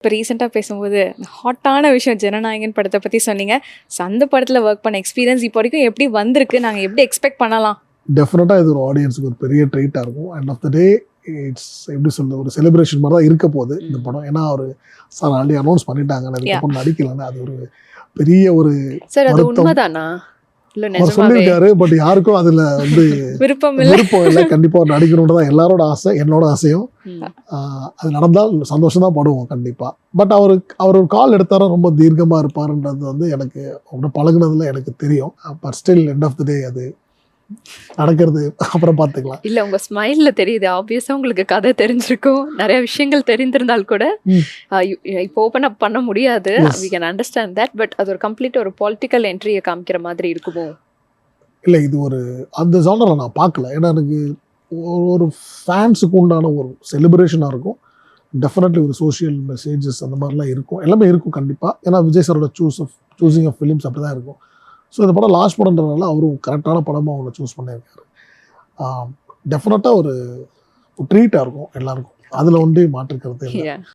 இப்போ ரீசெண்டாக பேசும்போது ஹாட்டான விஷயம் ஜனநாயகன் படத்தை பற்றி சொன்னீங்க. ஸோ அந்த படத்தில் ஒர்க் பண்ண எக்ஸ்பீரியன்ஸ் இப்போ வரைக்கும் எப்படி வந்திருக்கு, நாங்கள் எப்படி எக்ஸ்பெக்ட் பண்ணலாம்? டெஃபினட்டாக இது ஒரு ஆடியன்ஸுக்கு ஒரு பெரிய ட்ரீட்டாக இருக்கும். End of the day it's எப்படி சொல்றது, ஒரு செலிப்ரேஷன் மாதிரி தான் இருக்க போகுது இந்த படம். ஏன்னா அவர் சார் ஆல்ரெடி அனௌன்ஸ் பண்ணிட்டாங்க, அதுக்கப்புறம் நடிக்கலன்னு. அது ஒரு பெரிய ஒரு சார் அது உண்மைதானா? இல்லை அவர் நிஜமாவே சொல்லியிருக்காரு. பட் யாருக்கும் அதில் வந்து விருப்பம் இல்லை. விருப்பம் இல்லை. கண்டிப்பாக அவர் நடிக்கணுன்றதான் எல்லாரோட ஆசை, என்னோட ஆசையும். அது நடந்தால் சந்தோஷம் தான் படுவோம் கண்டிப்பாக. பட் அவர் ஒரு கால் எடுத்தாலும் ரொம்ப தீர்க்கமாக இருப்பாருன்றது வந்து எனக்கு ரொம்ப பழகுனதுல எனக்கு தெரியும். But still end of the day அது நடக்கிறது அப்புறம் பார்த்துக்கலாம். இல்லை உங்கள் ஸ்மைலில் தெரியுது. ஆப்வியஸாக உங்களுக்கு கதை தெரிஞ்சிருக்கும், நிறைய விஷயங்கள் தெரிந்திருந்தால் கூட இப்போ ஓப்பன் அப் பண்ண முடியாது. We can understand that. But அது ஒரு கம்ப்ளீட் ஒரு பொலிட்டிக்கல் என்ட்ரியை காமிக்கிற மாதிரி இருக்குமோ? இல்லை, இது ஒரு அந்த ஜானரில் நான் பார்க்கல. ஏன்னா எனக்கு ஒரு ஃபேன்ஸுக்கு உண்டான ஒரு செலிப்ரேஷனாக இருக்கும். டெஃபினெட்லி ஒரு சோஷியல் மெசேஜஸ் அந்த மாதிரிலாம் இருக்கும், எல்லாமே இருக்கும் கண்டிப்பாக. ஏன்னா விஜய் சாரோட சூஸிங் ஆஃப் ஃபிலிம்ஸ் அப்படி தான் இருக்கும். ஸோ இந்த படம் லாஸ்ட் படம்ன்றதுனால அவரும் கரெக்டான படமாக அவங்களை சூஸ் பண்ணியிருக்காரு. டெஃபினட்டாக ஒரு ட்ரீட்டாக இருக்கும் எல்லாருக்கும். அதில் ஒன்றே மாற்றுக்கிறது இல்லை.